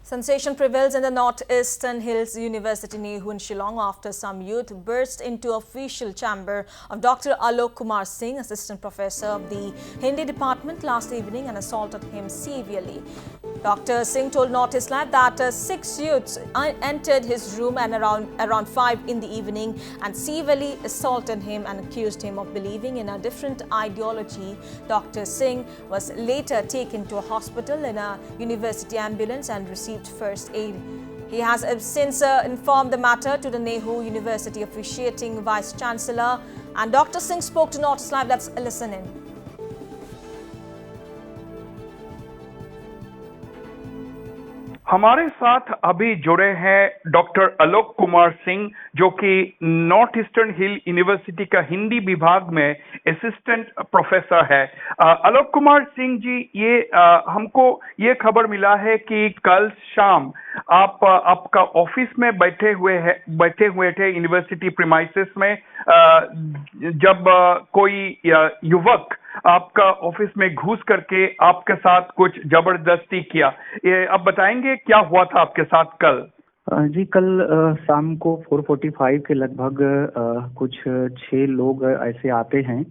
Sensation prevails in the Northeastern Hills University Nehu in Shillong after some youth burst into official chamber of Dr. Alok Kumar Singh, assistant professor of the Hindi department, last evening and assaulted him severely. Dr. Singh told Notice Live that 6 youths entered his room and around 5 in the evening and severely assaulted him and accused him of believing in a different ideology. Dr. Singh was later taken to a hospital in a university ambulance and received first aid. He has since informed the matter to the Nehu University officiating Vice Chancellor, and Dr. Singh spoke to Notice Live. Let's listen in. हमारे साथ अभी जुड़े हैं doctor Alok Kumar Singh, जो कि north eastern हिल university का हिंदी विभाग में असिस्टेंट प्रोफेसर है। आलोक कुमार सिंह जी, ये हमको ये खबर मिला है कि कल शाम आप आपका ऑफिस में बैठे हुए थे यूनिवर्सिटी प्रीमाइसेस में, जब कोई युवक आपका ऑफिस में घुस करके आपके साथ कुछ जबरदस्ती किया। ये आप बताएंगे क्या हुआ था आपके साथ कल? जी, कल शाम को 4:45 के लगभग कुछ 6 लोग ऐसे आते हैं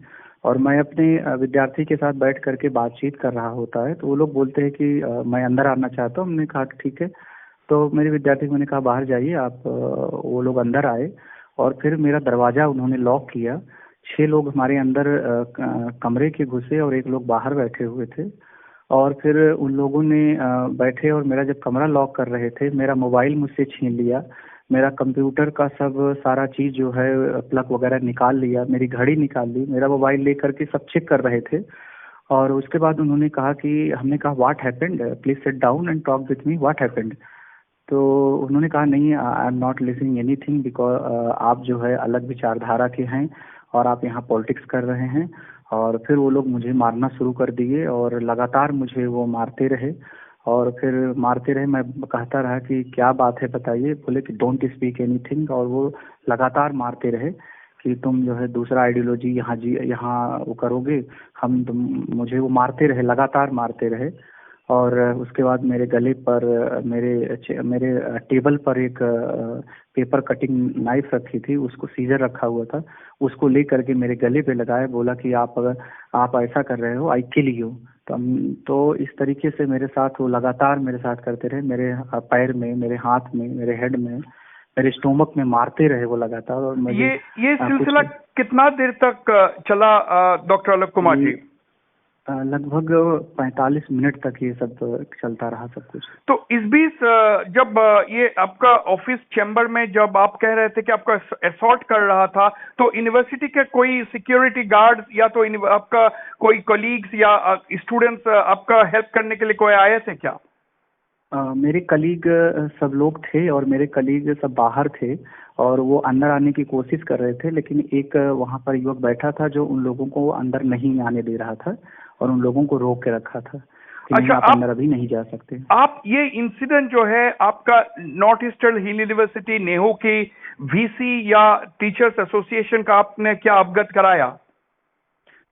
और मैं अपने विद्यार्थी के साथ बैठ करके बातचीत कर रहा होता है, तो वो लोग बोलते हैं कि मैं अंदर आना चाहता हूँ। हमने कहा ठीक है, तो मेरे विद्यार्थी को मैंने कहा बाहर जाइए आप। वो लोग अंदर आए और फिर मेरा दरवाजा उन्होंने लॉक किया। 6 लोग हमारे अंदर कमरे के घुसे और 1 लोग बाहर बैठे हुए थे और फिर उन लोगों ने बैठे और मेरा जब कमरा लॉक कर रहे थे, मेरा मोबाइल मुझसे छीन लिया, मेरा कंप्यूटर का सारा चीज़ जो है प्लग वगैरह निकाल लिया, मेरी घड़ी निकाल ली, मेरा मोबाइल लेकर के सब चेक कर रहे थे। और उसके बाद उन्होंने कहा कि हमने कहा what happened, please sit down and talk with me, what happened. तो उन्होंने कहा नहीं, I am not listening anything, because आप जो है अलग विचारधारा के हैं और आप यहाँ पॉलिटिक्स कर रहे हैं। और फिर वो लोग मुझे मारना शुरू कर दिए और लगातार मुझे वो मारते रहे और फिर मारते रहे। मैं कहता रहा कि क्या बात है बताइए। बोले कि डोंट स्पीक एनीथिंग, और वो लगातार मारते रहे कि तुम जो है दूसरा आइडियोलॉजी यहाँ वो करोगे, मुझे वो मारते रहे, लगातार मारते रहे। और उसके बाद मेरे गले पर, मेरे टेबल पर एक पेपर कटिंग नाइफ रखी थी, उसको सीजर रखा हुआ था, उसको ले करके मेरे गले पे लगाया। बोला कि अगर आप ऐसा कर रहे हो आई किल यू। तो इस तरीके से मेरे साथ वो लगातार मेरे साथ करते रहे, मेरे पैर में, मेरे हाथ में, मेरे हेड में, मेरे स्टोमक में मारते रहे वो लगातार। और मुझे ये सिलसिला कितना देर तक चला डॉक्टर आलोक कुमार जी? लगभग 45 मिनट तक ये सब चलता रहा सब कुछ। तो इस बीच जब ये आपका ऑफिस चैम्बर में जब आप कह रहे थे कि आपका असॉल्ट कर रहा था, तो यूनिवर्सिटी के कोई सिक्योरिटी गार्ड या तो आपका कोई कलीग्स या स्टूडेंट्स आपका हेल्प करने के लिए कोई आए थे क्या? मेरे कलीग सब लोग थे और मेरे कलीग सब बाहर थे और वो अंदर आने की कोशिश कर रहे थे, लेकिन एक वहाँ पर युवक बैठा था जो उन लोगों को अंदर नहीं आने दे रहा था और उन लोगों को रोक के रखा था कि अच्छा, आप अंदर अभी नहीं जा सकते। आप ये इंसिडेंट जो है आपका नॉर्थ ईस्टर्न हिल यूनिवर्सिटी नेहरू की वीसी या टीचर्स एसोसिएशन का आपने क्या अवगत कराया?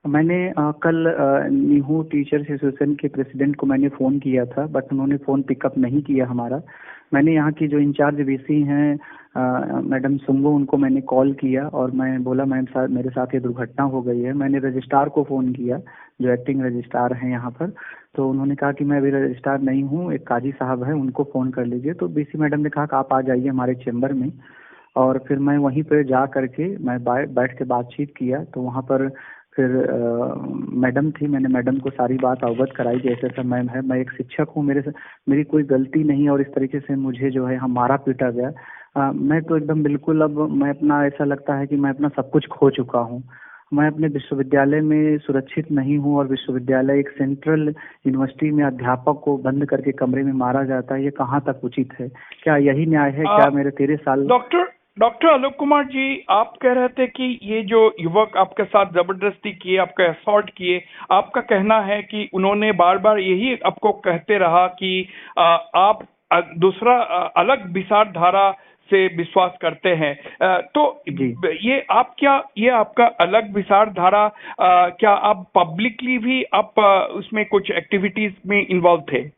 मैंने कल नेहरू टीचर्स एसोसिएशन के प्रेसिडेंट को मैंने फ़ोन किया था, बट उन्होंने फ़ोन पिकअप नहीं किया हमारा। मैंने यहाँ की जो इंचार्ज वीसी हैं मैडम सुंगो, उनको मैंने कॉल किया और मैं बोला मैम मेरे साथ ये दुर्घटना हो गई है। मैंने रजिस्ट्रार को फ़ोन किया जो एक्टिंग रजिस्ट्रार हैं यहाँ पर, तो उन्होंने कहा कि मैं अभी रजिस्ट्रार नहीं हूँ, एक काजी साहब है उनको फ़ोन कर लीजिए। तो वीसी मैडम ने कहा कि आप आ जाइए हमारे चैम्बर में, और फिर मैं वहीं पर जा करके मैं बैठ के बातचीत किया। तो वहाँ पर फिर मैडम थी, मैंने मैडम को सारी बात अवगत कराई कि ऐसा ऐसा मैम है, मैं एक शिक्षक हूँ, मेरी कोई गलती नहीं और इस तरीके से मुझे जो है मारा पीटा गया। मैं तो एकदम बिल्कुल, अब मैं अपना ऐसा लगता है कि मैं अपना सब कुछ खो चुका हूँ। मैं अपने विश्वविद्यालय में सुरक्षित नहीं हूँ और विश्वविद्यालय एक सेंट्रल यूनिवर्सिटी में अध्यापक को बंद करके कमरे में मारा जाता है, ये कहाँ तक उचित है? क्या यही न्याय है? क्या मेरे 13 साल? डॉक्टर आलोक कुमार जी, आप कह रहे थे कि ये जो युवक आपके साथ जबरदस्ती किए, आपका असॉल्ट किए, आपका कहना है कि उन्होंने बार बार यही आपको कहते रहा कि आप दूसरा अलग विचारधारा से विश्वास करते हैं। तो ये आपका अलग विचारधारा, क्या आप पब्लिकली भी आप उसमें कुछ एक्टिविटीज में इन्वॉल्व थे?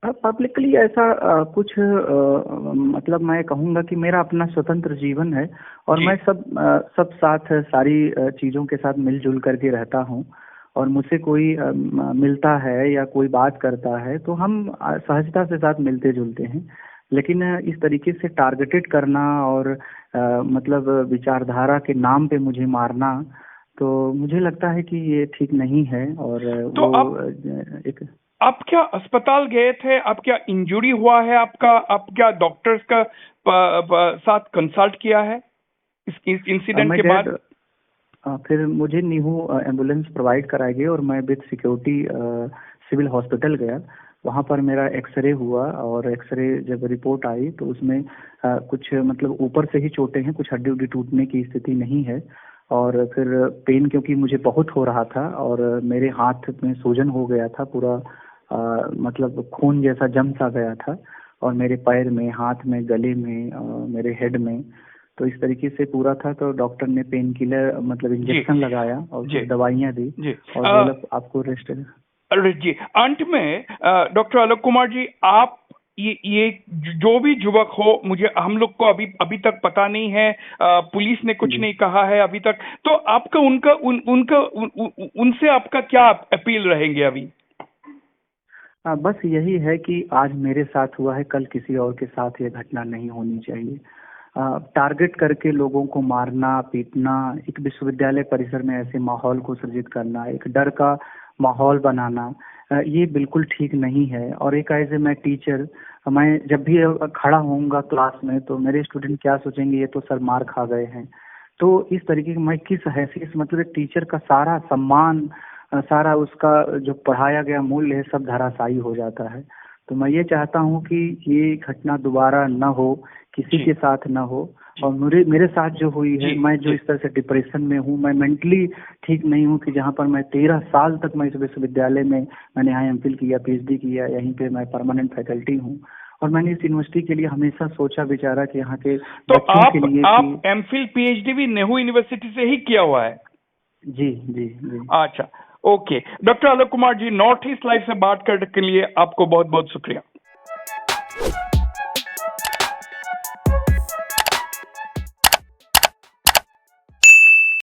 पब्लिकली ऐसा कुछ मतलब मैं कहूँगा कि मेरा अपना स्वतंत्र जीवन है और जी। मैं सब साथ सारी चीज़ों के साथ मिलजुल करके रहता हूँ। और मुझसे कोई मिलता है या कोई बात करता है तो हम सहजता से साथ मिलते जुलते हैं। लेकिन इस तरीके से टारगेटेड करना और मतलब विचारधारा के नाम पे मुझे मारना, तो मुझे लगता है कि ये ठीक नहीं है। और तो वो एक आप क्या अस्पताल गए थे? आप क्या इंजरी हुआ है आपका? आप क्या डॉक्टर्स का साथ कंसल्ट किया है इस इंसिडेंट मैं के गया बाद? फिर मुझे नीहू एम्बुलेंस प्रोवाइड कराई गई और मैं विद सिक्योरिटी सिविल हॉस्पिटल गया। वहाँ पर मेरा एक्सरे हुआ और एक्सरे जब रिपोर्ट आई तो उसमें कुछ मतलब ऊपर से ही चोटें हैं, कुछ हड्डी उड्डी टूटने की स्थिति नहीं है। और फिर पेन क्योंकि मुझे बहुत हो रहा था और मेरे हाथ में सूजन हो गया था पूरा, मतलब खून जैसा जम सा गया था और मेरे पैर में, हाथ में, गले में, मेरे हेड में, तो इस तरीके से पूरा था। तो डॉक्टर ने पेन किलर मतलब इंजेक्शन लगाया और जी। कुछ दवाइयाँ दी जी। और बोला आपको रेस्ट। अरे जी, अंत में डॉक्टर आलोक कुमार जी, आप ये जो भी युवक हो, मुझे हम लोग को अभी तक पता नहीं है, पुलिस ने कुछ जी। नहीं कहा है अभी तक, तो आपका उनसे आपका क्या अपील रहेंगे अभी? बस यही है कि आज मेरे साथ हुआ है, कल किसी और के साथ ये घटना नहीं होनी चाहिए। टारगेट करके लोगों को मारना, पीटना, एक विश्वविद्यालय परिसर में ऐसे माहौल को सृजित करना, एक डर का माहौल बनाना, ये बिल्कुल ठीक नहीं है। और एक एज ए मैं टीचर, मैं जब भी खड़ा होऊंगा क्लास में तो मेरे स्टूडेंट क्या सोचेंगे, ये तो सर मार खा गए हैं। तो इस तरीके की मैं किस हैसियत से, मतलब एक टीचर का सारा सम्मान, सारा उसका जो पढ़ाया गया मूल्य है सब धराशायी हो जाता है। तो मैं ये चाहता हूँ कि ये घटना दोबारा न हो, किसी जी। के साथ न हो। और मेरे साथ जो हुई है, जी। मैं जो जी। इस तरह से डिप्रेशन में हूँ, मैं मेंटली ठीक नहीं हूँ कि जहाँ पर मैं 13 साल तक मैं इस विश्वविद्यालय में, मैंने यहाँ एमफिल किया, पीएचडी किया, यहीं पे मैं परमानेंट फैकल्टी हूँ। और मैंने इस यूनिवर्सिटी के लिए हमेशा सोचा विचारा कि यहाँ के तो बच्चों के लिए आप एमफिल पीएचडी भी नेहरू यूनिवर्सिटी से ही किया हुआ है? जी जी जी। अच्छा, okay. Doctor Alok Kumar ji, north east live से बात करने के लिए आपको बहुत बहुत शुक्रिया।